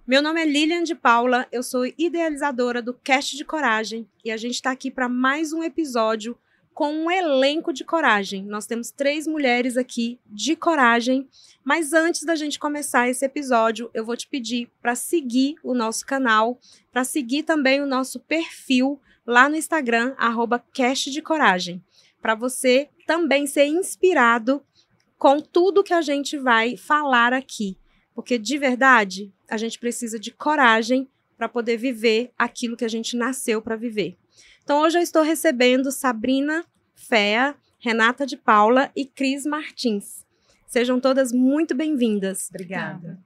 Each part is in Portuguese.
Meu nome é Lilian de Paula, eu sou idealizadora do Cast de Coragem e a gente está aqui para mais um episódio com um elenco de coragem. Nós temos 3 mulheres aqui de coragem, mas antes da gente começar esse episódio, eu vou te pedir para seguir o nosso canal, para seguir também o nosso perfil lá no Instagram, @castdecoragem, para você também ser inspirado com tudo que a gente vai falar aqui. Porque, de verdade, a gente precisa de coragem para poder viver aquilo que a gente nasceu para viver. Então, hoje eu estou recebendo Sabrina Fea, Renata de Paula e Cris Martins. Sejam todas muito bem-vindas. Obrigada.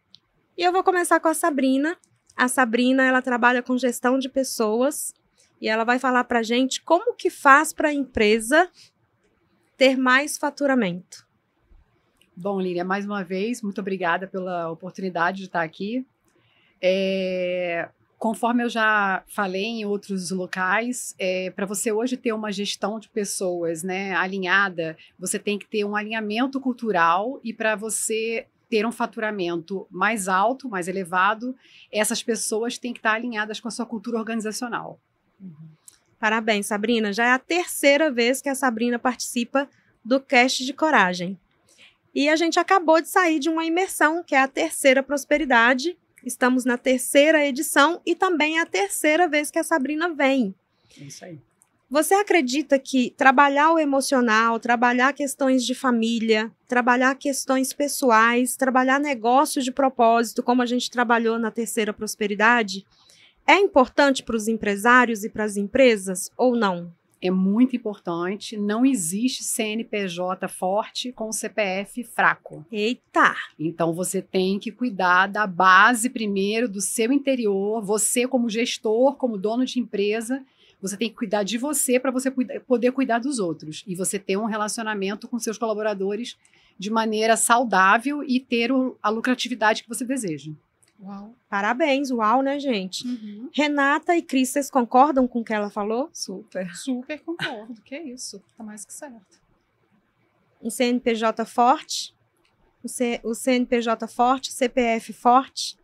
E eu vou começar com a Sabrina. A Sabrina, ela trabalha com gestão de pessoas e ela vai falar para a gente como que faz para a empresa ter mais faturamento. Bom, Lília, mais uma vez, muito obrigada pela oportunidade de estar aqui. Conforme eu já falei em outros locais, para você hoje ter uma gestão de pessoas, né, alinhada, você tem que ter um alinhamento cultural e para você ter um faturamento mais alto, mais elevado, essas pessoas têm que estar alinhadas com a sua cultura organizacional. Parabéns, Sabrina. Já é a 3ª vez que a Sabrina participa do Cast de Coragem. E a gente acabou de sair de uma imersão, que é a Terceira Prosperidade. Estamos na 3ª edição e também é a 3ª vez que a Sabrina vem. É isso aí. Você acredita que trabalhar o emocional, trabalhar questões de família, trabalhar questões pessoais, trabalhar negócios de propósito, como a gente trabalhou na Terceira Prosperidade, é importante para os empresários e para as empresas ou não? É muito importante, não existe CNPJ forte com CPF fraco. Eita! Então, você tem que cuidar da base primeiro, do seu interior. Você, como gestor, como dono de empresa, você tem que cuidar de você para você poder cuidar dos outros. E você ter um relacionamento com seus colaboradores de maneira saudável e ter a lucratividade que você deseja. Uau. Parabéns, uau, né, gente? Uhum. Renata e Cris, vocês concordam com o que ela falou? Super. Super concordo, que é isso, tá mais que certo. Um CNPJ forte, o CNPJ forte, CPF forte,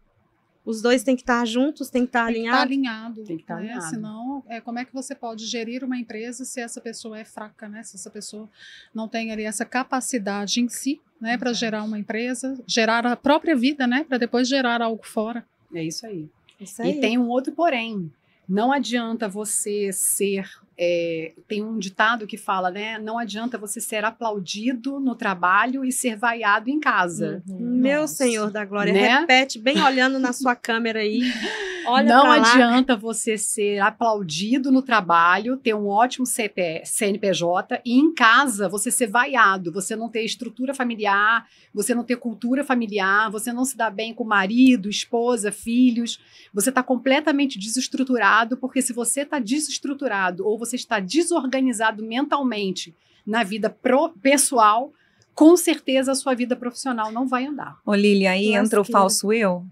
os dois têm que estar juntos, têm que estar Tem que estar alinhados. alinhado. Tem que estar né? alinhado. Senão, como é que você pode gerir uma empresa se essa pessoa é fraca, né? Se essa pessoa não tem ali essa capacidade em si, né, para gerar uma empresa, gerar a própria vida, né, para depois gerar algo fora. É isso aí. Isso aí. E tem um outro porém. Não adianta você ser... tem um ditado que fala, né? Não adianta você ser aplaudido no trabalho e ser vaiado em casa. Meu Nossa. Senhor da Glória, Né? repete bem olhando na sua câmera aí. Olha Não pra lá. adianta você ser aplaudido no trabalho, ter um ótimo CNPJ e em casa você ser vaiado, você não ter estrutura familiar, você não ter cultura familiar, você não se dá bem com marido, esposa, filhos, você está completamente desestruturado, porque se você está desestruturado ou você está desorganizado mentalmente na vida pessoal, com certeza a sua vida profissional não vai andar. Ô, Lili, aí entra o Lasqueira. falso eu?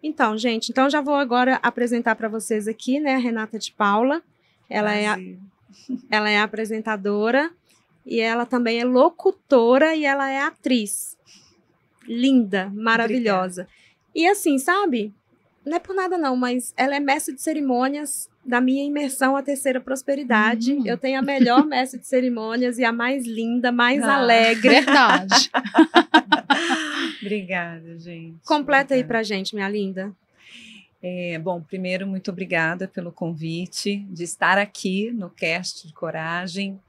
Então, gente, já vou agora apresentar para vocês aqui, né, a Renata de Paula. Ela é a apresentadora e ela também é locutora e ela é atriz. Linda, maravilhosa. E assim, sabe? Não é por nada não, mas ela é mestre de cerimônias da minha imersão à Terceira Prosperidade. Eu tenho a melhor mestre de cerimônias e a mais linda, mais alegre. Verdade. Obrigada, gente. Completa aí Obrigada. pra gente, minha linda. Bom, primeiro, muito obrigada pelo convite de estar aqui no Cast de Coragem.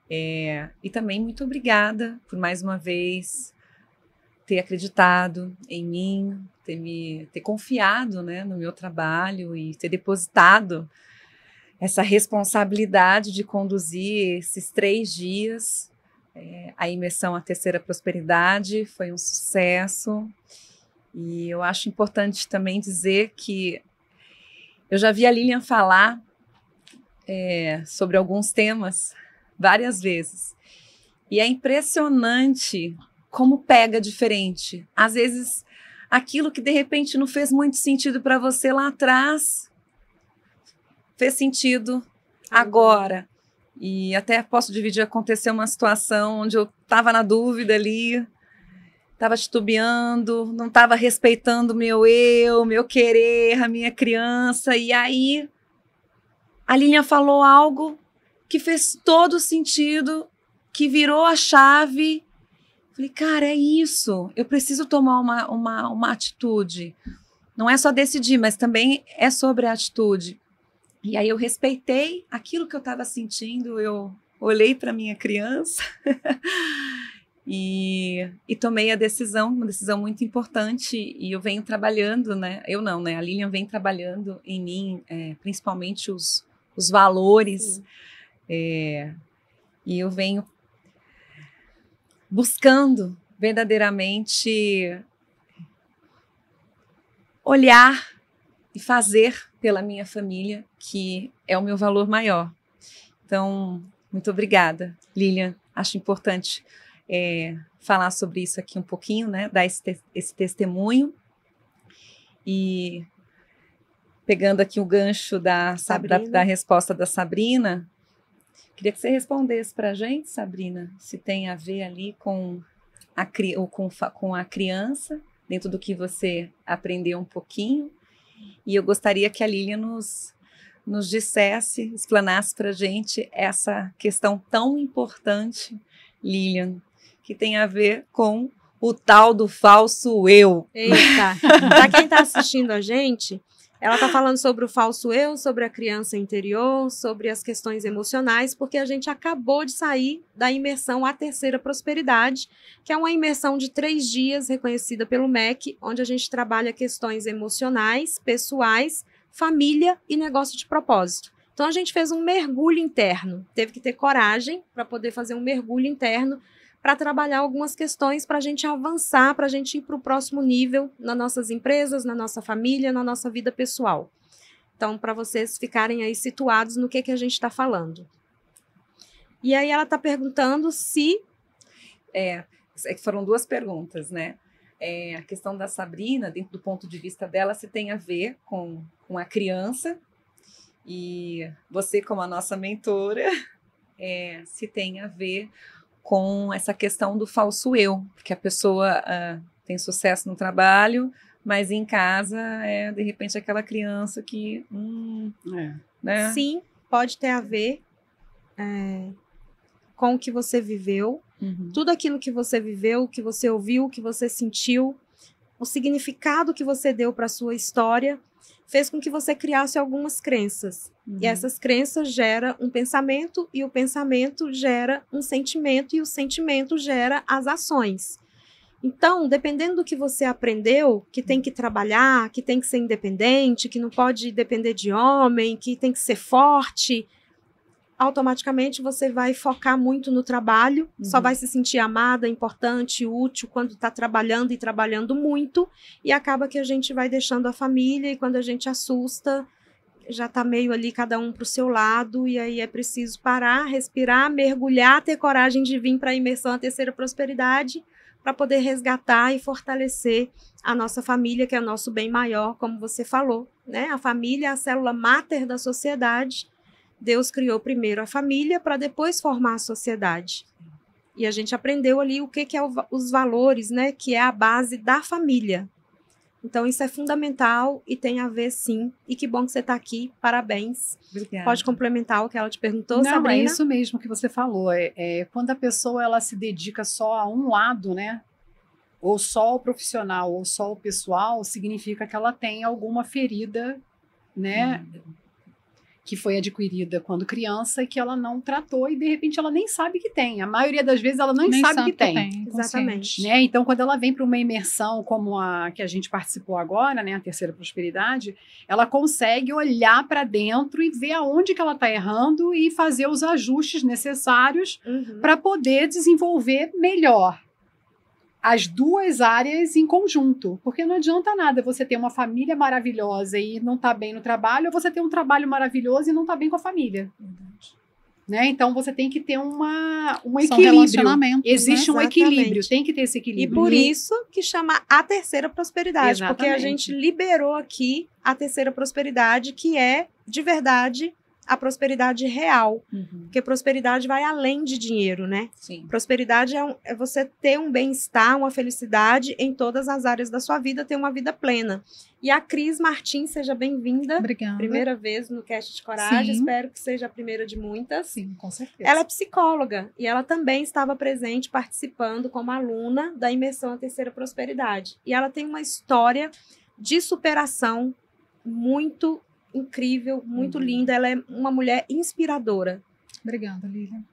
E também muito obrigada por mais uma vez ter acreditado em mim, ter confiado, né, no meu trabalho e ter depositado essa responsabilidade de conduzir esses 3 dias. A imersão à Terceira Prosperidade foi um sucesso. E eu acho importante também dizer que eu já vi a Lilian falar sobre alguns temas várias vezes. E é impressionante como pega diferente. Às vezes, aquilo que de repente não fez muito sentido para você lá atrás, fez sentido agora. E até posso dividir, aconteceu uma situação onde eu estava na dúvida ali, estava titubeando, não estava respeitando o meu eu, meu querer, a minha criança. E aí a Lilian falou algo que fez todo sentido, que virou a chave. Falei, cara, é isso. Eu preciso tomar uma atitude. Não é só decidir, mas também é sobre a atitude. E aí eu respeitei aquilo que eu estava sentindo, eu olhei para minha criança e tomei a decisão, uma decisão muito importante, e eu venho trabalhando, né? Eu não, né? A Lilian vem trabalhando em mim, principalmente os valores, e eu venho buscando verdadeiramente olhar e fazer pela minha família, que é o meu valor maior. Então, muito obrigada, Lilian. Acho importante falar sobre isso aqui um pouquinho, né? Dar esse testemunho. E pegando aqui o gancho da resposta da Sabrina, queria que você respondesse para a gente, Sabrina, se tem a ver ali com a criança, dentro do que você aprendeu um pouquinho. E eu gostaria que a Lilian nos dissesse, explanasse para a gente essa questão tão importante, Lilian, que tem a ver com o tal do falso eu. Eita, para quem está assistindo a gente, ela está falando sobre o falso eu, sobre a criança interior, sobre as questões emocionais, porque a gente acabou de sair da imersão A Terceira Prosperidade, que é uma imersão de 3 dias, reconhecida pelo MEC, onde a gente trabalha questões emocionais, pessoais, família e negócio de propósito. Então a gente fez um mergulho interno, teve que ter coragem para poder fazer um mergulho interno, para trabalhar algumas questões para a gente avançar, para a gente ir para o próximo nível nas nossas empresas, na nossa família, na nossa vida pessoal. Então, para vocês ficarem aí situados no que a gente está falando. E aí ela está perguntando se... foram 2 perguntas, né? A questão da Sabrina, dentro do ponto de vista dela, se tem a ver com a criança, e você, como a nossa mentora, se tem a ver com essa questão do falso eu, porque a pessoa tem sucesso no trabalho, mas em casa de repente, aquela criança que... né? Sim, pode ter a ver com o que você viveu, tudo aquilo que você viveu, que você ouviu, que você sentiu, o significado que você deu para a sua história, fez com que você criasse algumas crenças. E essas crenças geram um pensamento, e o pensamento gera um sentimento, e o sentimento gera as ações. Então, dependendo do que você aprendeu, que tem que trabalhar, que tem que ser independente, que não pode depender de homem, que tem que ser forte, automaticamente você vai focar muito no trabalho, só vai se sentir amada, importante, útil quando está trabalhando e trabalhando muito, e acaba que a gente vai deixando a família, e quando a gente assusta, já está meio ali cada um para o seu lado, e aí é preciso parar, respirar, mergulhar, ter coragem de vir para a imersão A Terceira Prosperidade, para poder resgatar e fortalecer a nossa família, que é o nosso bem maior, como você falou, né? A família é a célula máter da sociedade. Deus criou primeiro a família para depois formar a sociedade. E a gente aprendeu ali o que é os valores, né? Que é a base da família. Então, isso é fundamental e tem a ver, sim. E que bom que você está aqui. Parabéns. Obrigada. Pode complementar o que ela te perguntou, Não, Sabrina? é isso mesmo que você falou. Quando a pessoa ela se dedica só a um lado, né? Ou só ao profissional, ou só ao pessoal, significa que ela tem alguma ferida, né? Que foi adquirida quando criança e que ela não tratou e de repente ela nem sabe que tem. A maioria das vezes ela nem sabe que tem. Exatamente. Né? Então, quando ela vem para uma imersão como a que a gente participou agora, né, a Terceira Prosperidade, ela consegue olhar para dentro e ver aonde que ela está errando e fazer os ajustes necessários para poder desenvolver melhor as 2 áreas em conjunto, porque não adianta nada você ter uma família maravilhosa e não estar bem no trabalho, ou você ter um trabalho maravilhoso e não estar bem com a família. Né? Então, você tem que ter um equilíbrio. Existe um equilíbrio, tem que ter esse equilíbrio. E por isso que chama A Terceira Prosperidade, Exatamente. porque a gente liberou aqui a Terceira Prosperidade, que é, de verdade, a prosperidade real. Uhum. Porque prosperidade vai além de dinheiro, né? Sim. Prosperidade é você ter um bem-estar, uma felicidade em todas as áreas da sua vida, ter uma vida plena. E a Cris Martins, seja bem-vinda. Obrigada. Primeira vez no Cast de Coragem, Sim. espero que seja a primeira de muitas. Sim, com certeza. Ela é psicóloga e ela também estava presente, participando como aluna da imersão à Terceira Prosperidade. E ela tem uma história de superação muito incrível, muito linda. Ela é uma mulher inspiradora. Obrigada, Lilian.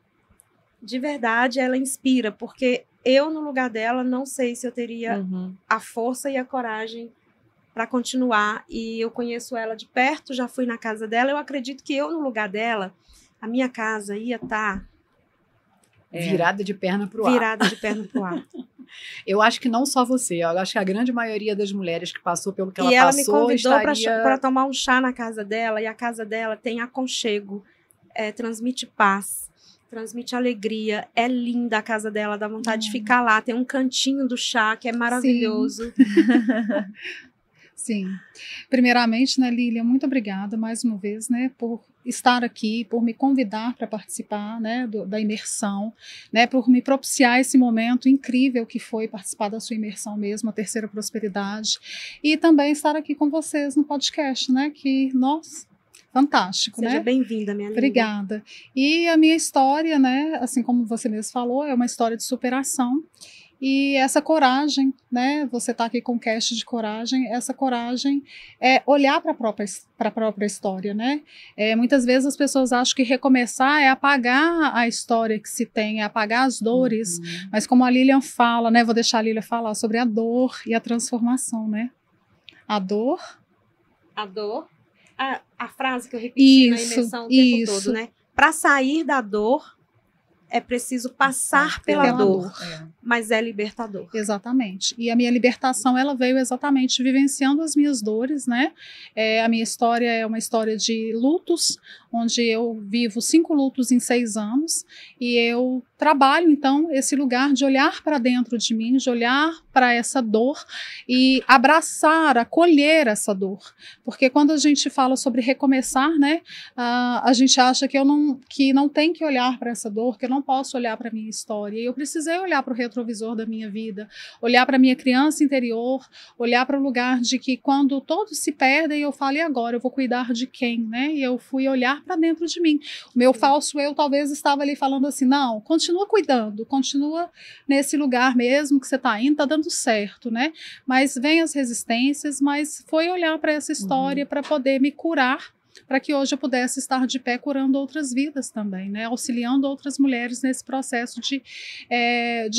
De verdade, ela inspira, porque eu, no lugar dela, não sei se eu teria Uhum. a força e a coragem para continuar. E eu conheço ela de perto, já fui na casa dela. Eu acredito que eu, no lugar dela, a minha casa ia estar Virada de perna pro ar. virada de perna pro ar. Eu acho que não só você, eu acho que a grande maioria das mulheres que passou pelo que E ela me passou convidou estaria... para tomar um chá na casa dela, e a casa dela tem aconchego, transmite paz, transmite alegria. É linda a casa dela, dá vontade de ficar lá. Tem um cantinho do chá que é maravilhoso. Sim. Primeiramente, né, Lilian, muito obrigada mais uma vez, né, por estar aqui, por me convidar para participar, né, da imersão, né, por me propiciar esse momento incrível que foi participar da sua imersão mesmo, a Terceira Prosperidade, e também estar aqui com vocês no podcast, né, que, nossa, fantástico, Seja né? bem-vinda, minha linda. Obrigada. E a minha história, né, assim como você mesmo falou, é uma história de superação. E essa coragem, né? Você está aqui com o cast de coragem. Essa coragem é olhar para a própria história, né? Muitas vezes as pessoas acham que recomeçar é apagar a história que se tem, é apagar as dores. Uhum. Mas como a Lilian fala, né? Vou deixar a Lilian falar sobre a dor e a transformação, né? A dor. A dor. A frase que eu repeti na Isso, imersão o tempo isso. todo, né? Para sair da dor, é preciso passar pela pela dor, É. mas é libertador. Exatamente. E a minha libertação, ela veio exatamente vivenciando as minhas dores, né? A minha história é uma história de lutos, onde eu vivo 5 lutos em 6 anos, e eu trabalho, então, esse lugar de olhar para dentro de mim, de olhar para essa dor e abraçar, acolher essa dor. Porque quando a gente fala sobre recomeçar, né, a gente acha que não tem que olhar para essa dor, que eu não posso olhar para a minha história. E eu precisei olhar para o retrovisor da minha vida, olhar para a minha criança interior, olhar para o lugar de que quando todos se perdem, eu falo, e agora? Eu vou cuidar de quem? Né? E eu fui olhar para dentro de mim. O meu falso eu talvez estava ali falando assim, não, continua cuidando, continua nesse lugar mesmo que você está indo, está dando certo, né? Mas vem as resistências, mas foi olhar para essa história para poder me curar, para que hoje eu pudesse estar de pé curando outras vidas também, né? Auxiliando outras mulheres nesse processo de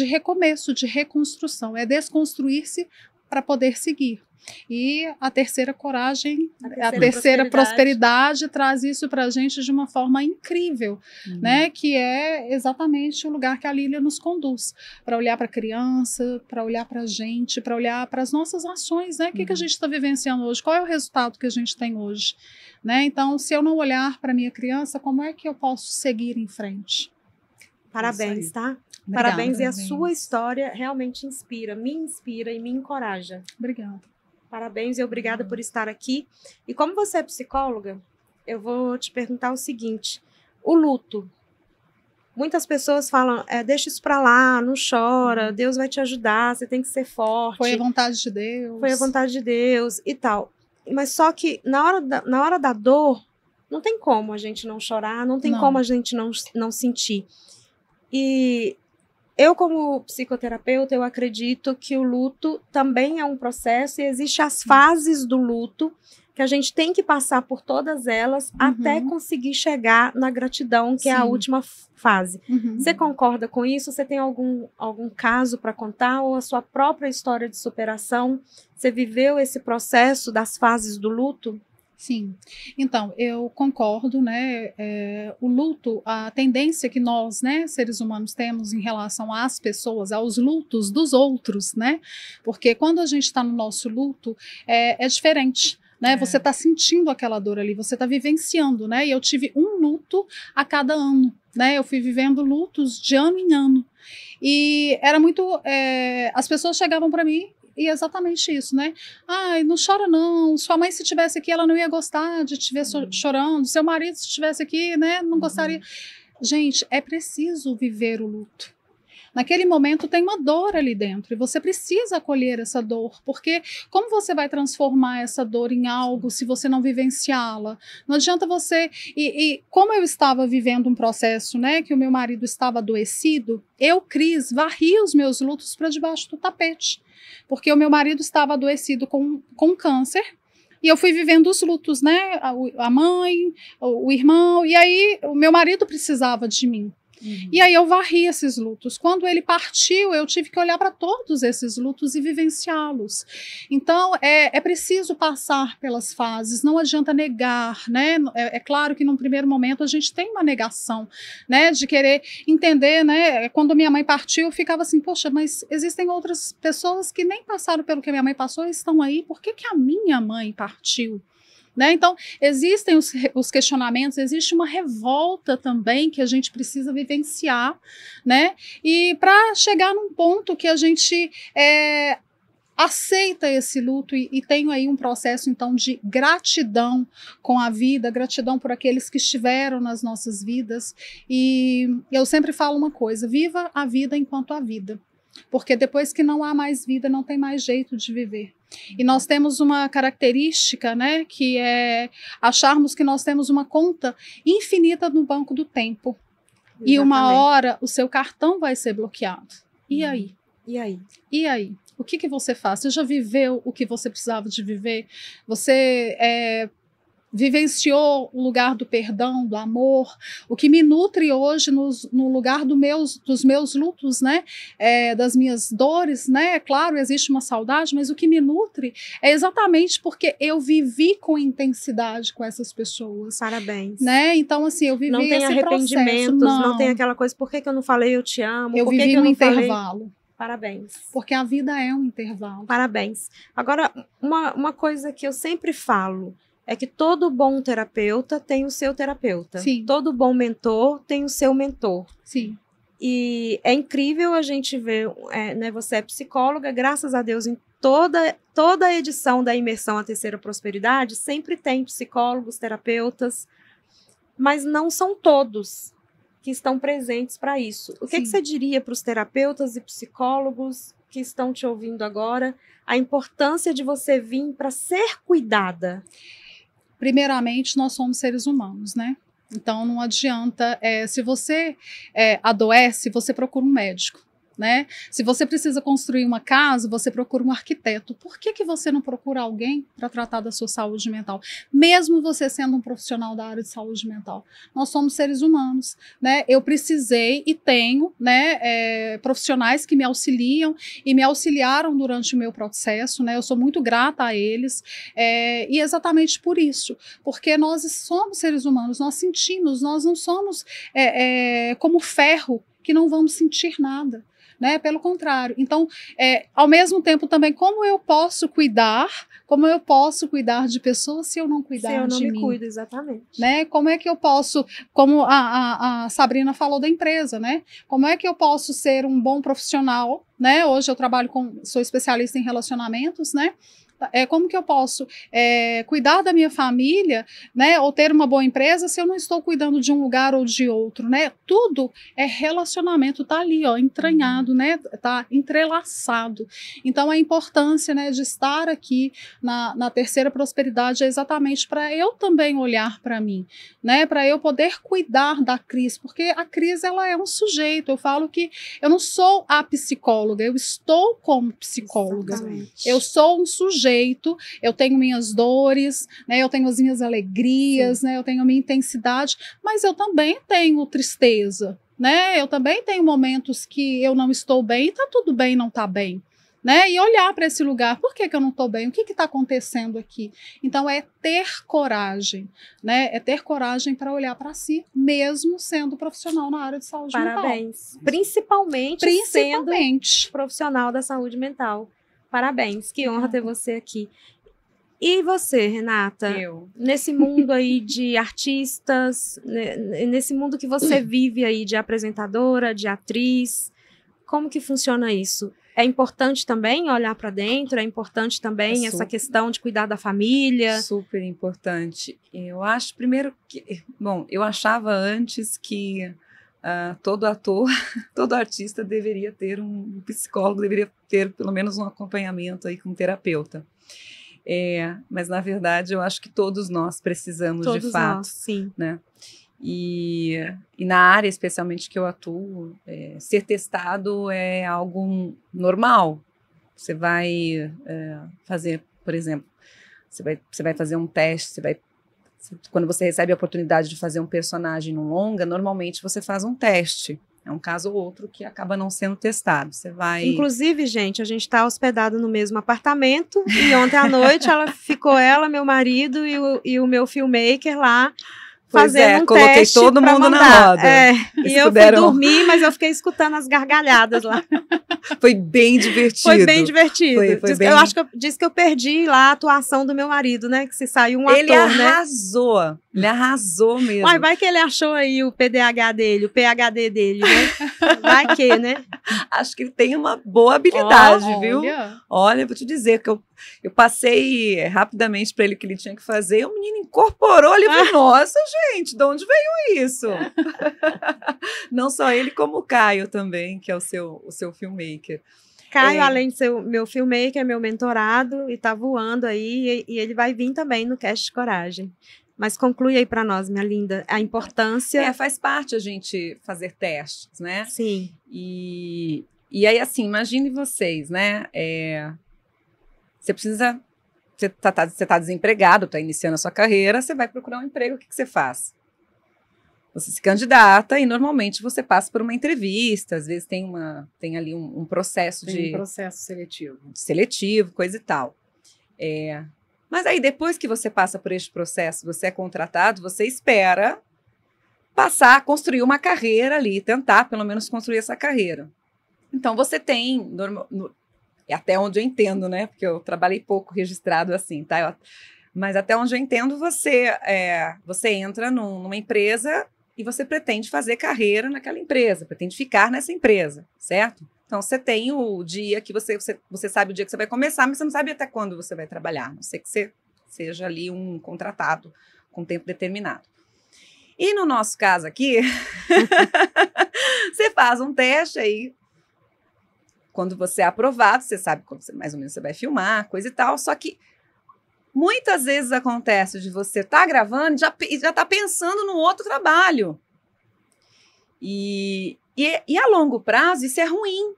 recomeço, de reconstrução. É desconstruir-se para poder seguir. E a terceira coragem, a terceira prosperidade traz isso para a gente de uma forma incrível, né? Que é exatamente o lugar que a Lilian nos conduz, para olhar para a criança, para olhar para a gente, para olhar para as nossas ações, né? O que a gente está vivenciando hoje? Qual é o resultado que a gente tem hoje? Né? Então, se eu não olhar para a minha criança, como é que eu posso seguir em frente? Parabéns, tá? Obrigada. Parabéns, e a sua história realmente inspira e me encoraja. Obrigada. Parabéns e obrigada por estar aqui. E como você é psicóloga, eu vou te perguntar o seguinte: o luto. Muitas pessoas falam, deixa isso pra lá, não chora, Deus vai te ajudar, você tem que ser forte. Foi a vontade de Deus. Foi a vontade de Deus e tal. Mas só que na hora da dor, não tem como a gente não chorar, não tem como a gente não sentir. E eu, como psicoterapeuta, eu acredito que o luto também é um processo e existem as fases do luto que a gente tem que passar por todas elas até conseguir chegar na gratidão, que é a última fase. Você concorda com isso? Você tem algum caso para contar ou a sua própria história de superação? Você viveu esse processo das fases do luto? Sim, então, eu concordo, né, o luto, a tendência que nós, né, seres humanos temos em relação às pessoas, aos lutos dos outros, né, porque quando a gente está no nosso luto, é diferente. Né, você está sentindo aquela dor ali, você está vivenciando, né? E eu tive um luto a cada ano, né? Eu fui vivendo lutos de ano em ano. E era muito... as pessoas chegavam para mim E exatamente isso, né? Ai, não chora não, sua mãe se estivesse aqui, ela não ia gostar de te ver chorando, seu marido se estivesse aqui, né, não gostaria. Gente, é preciso viver o luto. Naquele momento tem uma dor ali dentro e você precisa acolher essa dor, porque como você vai transformar essa dor em algo se você não vivenciá-la? Não adianta você... E como eu estava vivendo um processo, né, que o meu marido estava adoecido, eu, Cris, varri os meus lutos para debaixo do tapete, porque o meu marido estava adoecido com câncer. E eu fui vivendo os lutos, né? A mãe, o irmão, e aí o meu marido precisava de mim. E aí eu varri esses lutos. Quando ele partiu, eu tive que olhar para todos esses lutos e vivenciá-los. Então, é preciso passar pelas fases, não adianta negar, né? É claro que num primeiro momento a gente tem uma negação, né? De querer entender, né? Quando minha mãe partiu, eu ficava assim, poxa, mas existem outras pessoas que nem passaram pelo que a minha mãe passou e estão aí, por que a minha mãe partiu? Né? Então, existem os questionamentos, existe uma revolta também que a gente precisa vivenciar, né? E para chegar num ponto que a gente aceita esse luto e tenho aí um processo, então, de gratidão com a vida, gratidão por aqueles que estiveram nas nossas vidas. E eu sempre falo uma coisa, viva a vida enquanto há vida. Porque depois que não há mais vida, não tem mais jeito de viver. E nós temos uma característica, né, que é acharmos que nós temos uma conta infinita no banco do tempo. Exatamente. E uma hora o seu cartão vai ser bloqueado. E aí? E aí? E aí? O que você faz? Você já viveu o que você precisava de viver? Você vivenciou o lugar do perdão, do amor, o que me nutre hoje no lugar dos meus lutos, né? Das minhas dores, né? É claro, existe uma saudade, mas o que me nutre é exatamente porque eu vivi com intensidade com essas pessoas. Parabéns. Né? Então, assim, eu vivi não tem esse arrependimentos, processo. Não tem aquela coisa, por que eu não falei eu te amo? Eu vivi um intervalo. Parabéns. Porque a vida é um intervalo. Parabéns. Agora, uma coisa que eu sempre falo, é que todo bom terapeuta tem o seu terapeuta. Sim. Todo bom mentor tem o seu mentor. Sim. E é incrível a gente ver, né, você é psicóloga, graças a Deus, em toda a edição da Imersão à Terceira Prosperidade, sempre tem psicólogos, terapeutas, mas não são todos que estão presentes para isso. O que você diria para os terapeutas e psicólogos que estão te ouvindo agora, a importância de você vir para ser cuidada? Primeiramente, nós somos seres humanos, né? Então, não adianta, se você adoece, você procura um médico, né? Se você precisa construir uma casa, você procura um arquiteto. Por que você não procura alguém para tratar da sua saúde mental? Mesmo você sendo um profissional da área de saúde mental. Nós somos seres humanos, né? Eu precisei e tenho, né, profissionais que me auxiliam e me auxiliaram durante o meu processo, né? Eu sou muito grata a eles e exatamente por isso, porque nós somos seres humanos, nós sentimos, nós não somos como ferro que não vamos sentir nada. Né? Pelo contrário. Então, ao mesmo tempo também, como eu posso cuidar de pessoas se eu não cuidar de mim? Se eu não me cuido, exatamente. Né? Como é que eu posso, como a Sabrina falou da empresa, né? Como é que eu posso ser um bom profissional, né? Hoje eu sou especialista em relacionamentos, né? Como que eu posso cuidar da minha família, né, ou ter uma boa empresa se eu não estou cuidando de um lugar ou de outro, né? Tudo é relacionamento, tá ali, ó, entranhado, né? Tá entrelaçado. Então a importância, né, de estar aqui na Terceira Prosperidade é exatamente para eu também olhar para mim, né? Para eu poder cuidar da Cris, porque a Cris, ela é um sujeito. Eu falo que eu não sou a psicóloga, eu estou como psicóloga. Exatamente. Eu sou um sujeito. Eu tenho minhas dores, né, eu tenho as minhas alegrias, né, eu tenho a minha intensidade, mas eu também tenho tristeza, né, eu também tenho momentos que eu não estou bem e tá tudo bem não tá bem, né, e olhar para esse lugar, por que eu não estou bem, o que está acontecendo aqui? Então é ter coragem, né, é ter coragem para olhar para si, mesmo sendo profissional na área de saúde mental. Parabéns. Principalmente sendo profissional da saúde mental. Parabéns, que honra ter você aqui. E você, Renata? Eu. Nesse mundo aí de artistas, nesse mundo que você vive aí de apresentadora, de atriz, como que funciona isso? é importante também olhar para dentro, é importante também essa questão de cuidar da família. Super importante. Eu acho, primeiro, que... Bom, eu achava antes que todo ator, todo artista deveria ter um psicólogo, deveria ter pelo menos um acompanhamento aí com um terapeuta. Mas, na verdade, eu acho que todos nós precisamos, de fato. Nós, sim. Né? E na área, especialmente que eu atuo, ser testado é algo normal. Você vai fazer, por exemplo, você vai fazer um teste, quando você recebe a oportunidade de fazer um personagem num longa, normalmente você faz um teste. É um caso ou outro que acaba não sendo testado. Você vai... Inclusive, gente, a gente está hospedado no mesmo apartamento e ontem à noite ficou meu marido e o meu filmmaker lá fazendo um coloquei teste todo mundo mandar. Na roda. E eu fui dormir, mas eu fiquei escutando as gargalhadas lá. Foi bem divertido. Foi bem divertido. Foi bem... Eu acho que disse que eu perdi lá a atuação do meu marido, né? Que se saiu um ele ator, né? Arrasou. Ele arrasou mesmo. Mas vai que ele achou aí o PDH dele, o PhD dele, né? Vai que, né? Acho que ele tem uma boa habilidade, viu? Olha, vou te dizer que eu passei rapidamente para ele o que ele tinha que fazer e o menino incorporou, ele falou, nossa, gente, de onde veio isso? Não só ele, como o Caio também, que é o seu filmmaker. Caio, além de ser o meu filmmaker, é meu mentorado e tá voando aí, e ele vai vir também no Cast de Coragem. Mas conclui aí para nós, minha linda, a importância... faz parte a gente fazer testes, né? Sim. E aí, assim, imagine vocês, né? Você precisa... Você tá desempregado, tá iniciando a sua carreira, você vai procurar um emprego, o que você faz? Você se candidata e normalmente você passa por uma entrevista, às vezes tem ali um processo um processo seletivo, coisa e tal. Mas aí depois que você passa por este processo, você é contratado, você espera passar a construir uma carreira ali, tentar pelo menos construir essa carreira. Então você tem, até onde eu entendo, né? Porque eu trabalhei pouco registrado assim, tá? Mas até onde eu entendo, você entra numa empresa e você pretende fazer carreira naquela empresa, pretende ficar nessa empresa, certo? Então, você tem o dia que você sabe o dia que você vai começar, mas você não sabe até quando você vai trabalhar, a não ser que você seja ali um contratado com tempo determinado. E no nosso caso aqui, você faz um teste aí, quando você é aprovado, você sabe quando mais ou menos você vai filmar, coisa e tal, só que muitas vezes acontece de você estar gravando e já tá pensando no outro trabalho. E a longo prazo isso é ruim.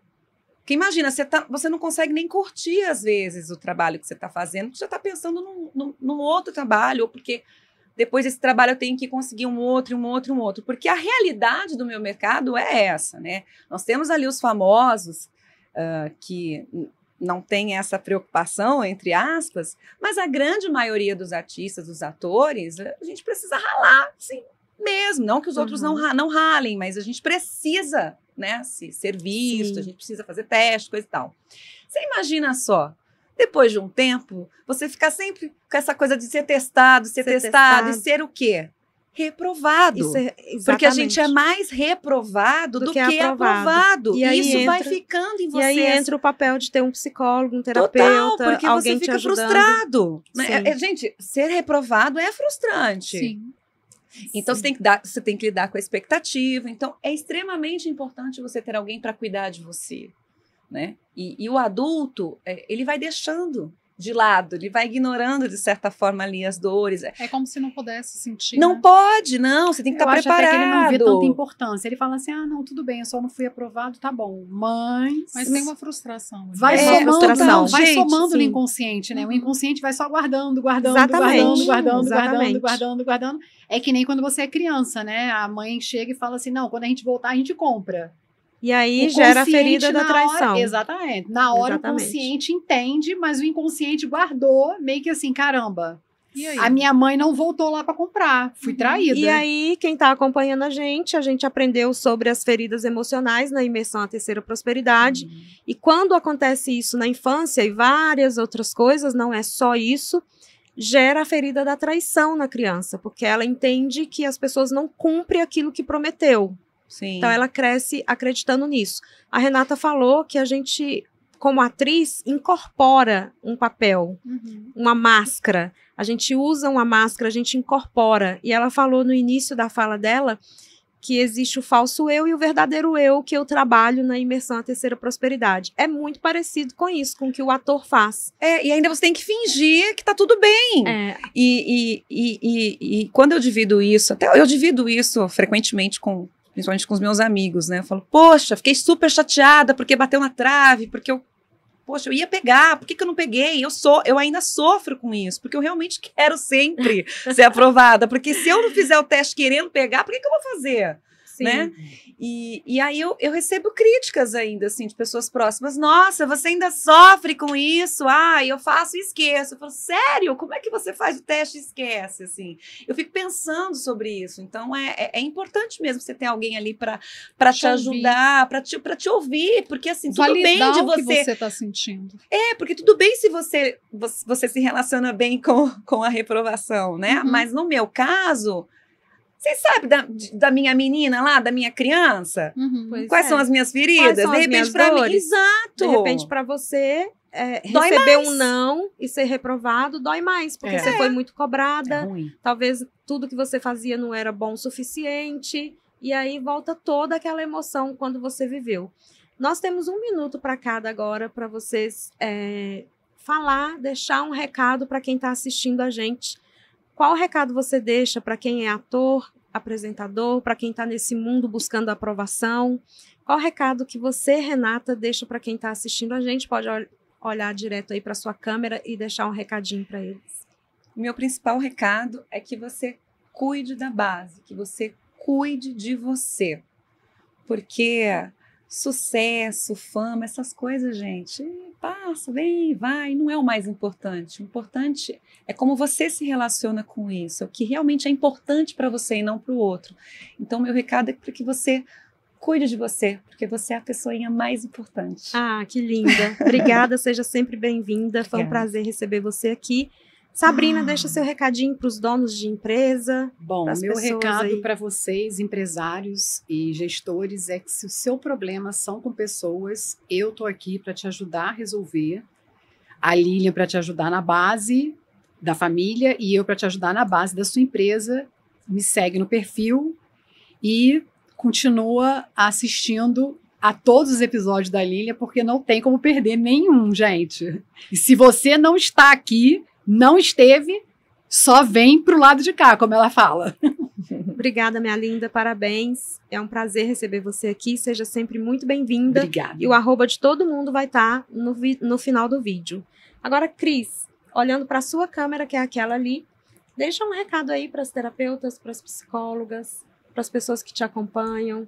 Porque imagina, você não consegue nem curtir, às vezes, o trabalho que você está fazendo, porque já está pensando num outro trabalho, ou porque depois desse trabalho eu tenho que conseguir um outro. Porque a realidade do meu mercado é essa, né? Nós temos ali os famosos que não tem essa preocupação, entre aspas, mas a grande maioria dos artistas, dos atores, a gente precisa ralar, sim, mesmo. Não que os outros não ralem, mas a gente precisa, né, ser visto, a gente precisa fazer teste, coisa e tal. Você imagina só, depois de um tempo, você ficar sempre com essa coisa de ser testado e ser o quê? Reprovado. Porque a gente é mais reprovado do que aprovado. E isso vai ficando em você. E aí entra o papel de ter um psicólogo, um terapeuta, porque alguém você te fica ajudando. Frustrado. Gente, ser reprovado é frustrante. Sim. Então você tem que lidar com a expectativa. Então é extremamente importante você ter alguém para cuidar de você, né? E o adulto, ele vai deixando de lado, ele vai ignorando de certa forma ali as dores. É como se não pudesse sentir. Não pode, não, você tem que estar preparado. Até que ele não vê tanta importância. Ele fala assim, não, tudo bem, eu só não fui aprovado, tá bom. Mas tem uma frustração. Vai somando no inconsciente, né? O inconsciente vai só guardando. É que nem quando você é criança, né? A mãe chega e fala assim, não, quando a gente voltar, a gente compra. E aí gera a ferida da traição. Exatamente. Na hora o consciente entende, mas o inconsciente guardou meio que assim, caramba. E aí? A minha mãe não voltou lá para comprar. Fui traída. E aí, quem está acompanhando a gente aprendeu sobre as feridas emocionais na imersão à terceira prosperidade. E quando acontece isso na infância e várias outras coisas, não é só isso, gera a ferida da traição na criança, porque ela entende que as pessoas não cumprem aquilo que prometeu. Sim. Então ela cresce acreditando nisso. A Renata falou que a gente como atriz, incorpora um papel, uma máscara. A gente usa uma máscara, a gente incorpora. E ela falou no início da fala dela que existe o falso eu e o verdadeiro eu que eu trabalho na imersão à terceira prosperidade. É muito parecido com isso, com o que o ator faz. E ainda você tem que fingir que tá tudo bem. E quando eu divido isso, até eu divido isso frequentemente principalmente com os meus amigos, né? Eu falo, poxa, fiquei super chateada porque bateu na trave, porque eu ia pegar, por que eu não peguei? Eu ainda sofro com isso, porque eu realmente quero sempre ser aprovada, porque se eu não fizer o teste querendo pegar, por que eu vou fazer? Sim. Né? E aí eu recebo críticas ainda, assim, de pessoas próximas. Nossa, você ainda sofre com isso? Eu faço e esqueço. Eu falo, sério? Como é que você faz o teste e esquece? Assim, eu fico pensando sobre isso. Então, é importante mesmo você ter alguém ali para te ajudar, para te ouvir, porque assim, tudo validar bem de o que você está sentindo. Porque tudo bem se você se relaciona bem com a reprovação, né? Mas no meu caso... Vocês sabem da minha menina lá, da minha criança? Quais são as minhas feridas? De repente, para mim, exato. De repente, para você, receber um não e ser reprovado dói mais, porque você foi muito cobrada. Talvez tudo que você fazia não era bom o suficiente. E aí volta toda aquela emoção quando você viveu. Nós temos 1 minuto para cada agora, para vocês falar, deixar um recado para quem está assistindo a gente. Qual recado você deixa para quem é ator, apresentador, para quem está nesse mundo buscando aprovação? Qual recado que você, Renata, deixa para quem está assistindo a gente? Pode olhar direto aí para sua câmera e deixar um recadinho para eles. O meu principal recado é que você cuide da base, que você cuide de você. Porque sucesso, fama, essas coisas, gente, passa, vem, vai, não é o mais importante. O importante é como você se relaciona com isso, é o que realmente é importante para você e não para o outro. Então, meu recado é para que você cuide de você, porque você é a pessoinha mais importante. Que linda. Obrigada, seja sempre bem-vinda. Foi um prazer receber você aqui. Sabrina, deixa seu recadinho para os donos de empresa. Bom, meu recado para vocês, empresários e gestores, é que se o seu problema são com pessoas, eu estou aqui para te ajudar a resolver. A Lilian para te ajudar na base da família e eu para te ajudar na base da sua empresa. Me segue no perfil e continua assistindo a todos os episódios da Lilian, porque não tem como perder nenhum, gente. E se você não está aqui, não esteve, só vem pro lado de cá, como ela fala. Obrigada, minha linda, parabéns. É um prazer receber você aqui, seja sempre muito bem-vinda. Obrigada. E o @ de todo mundo vai estar no final do vídeo. Agora, Cris, olhando para a sua câmera, que é aquela ali, deixa um recado aí para as terapeutas, para as psicólogas, para as pessoas que te acompanham.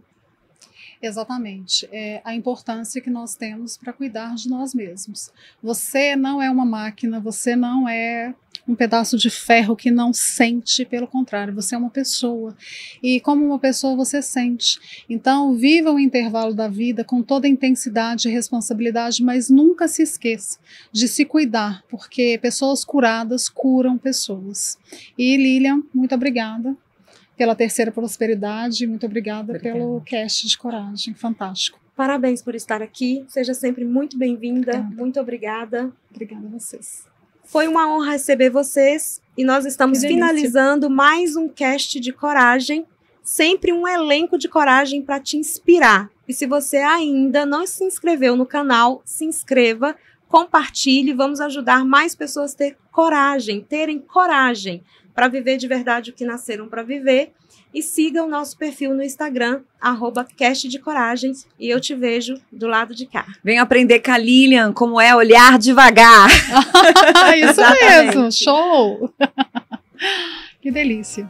Exatamente. A importância que nós temos para cuidar de nós mesmos. Você não é uma máquina, você não é um pedaço de ferro que não sente, pelo contrário, você é uma pessoa. E como uma pessoa você sente. Então, viva o intervalo da vida com toda a intensidade e responsabilidade, mas nunca se esqueça de se cuidar, porque pessoas curadas curam pessoas. E Lilian, muito obrigada pela terceira prosperidade, muito obrigada pelo cast de coragem, fantástico. Parabéns por estar aqui, seja sempre muito bem-vinda, muito obrigada. Obrigada a vocês. Foi uma honra receber vocês e nós estamos finalizando mais um cast de coragem, sempre um elenco de coragem para te inspirar. E se você ainda não se inscreveu no canal, se inscreva, compartilhe, vamos ajudar mais pessoas a terem coragem para viver de verdade o que nasceram para viver. E siga o nosso perfil no Instagram, @castdecoragem, e eu te vejo do lado de cá. Venha aprender com a Lilian como é olhar devagar. Isso mesmo, show! Que delícia.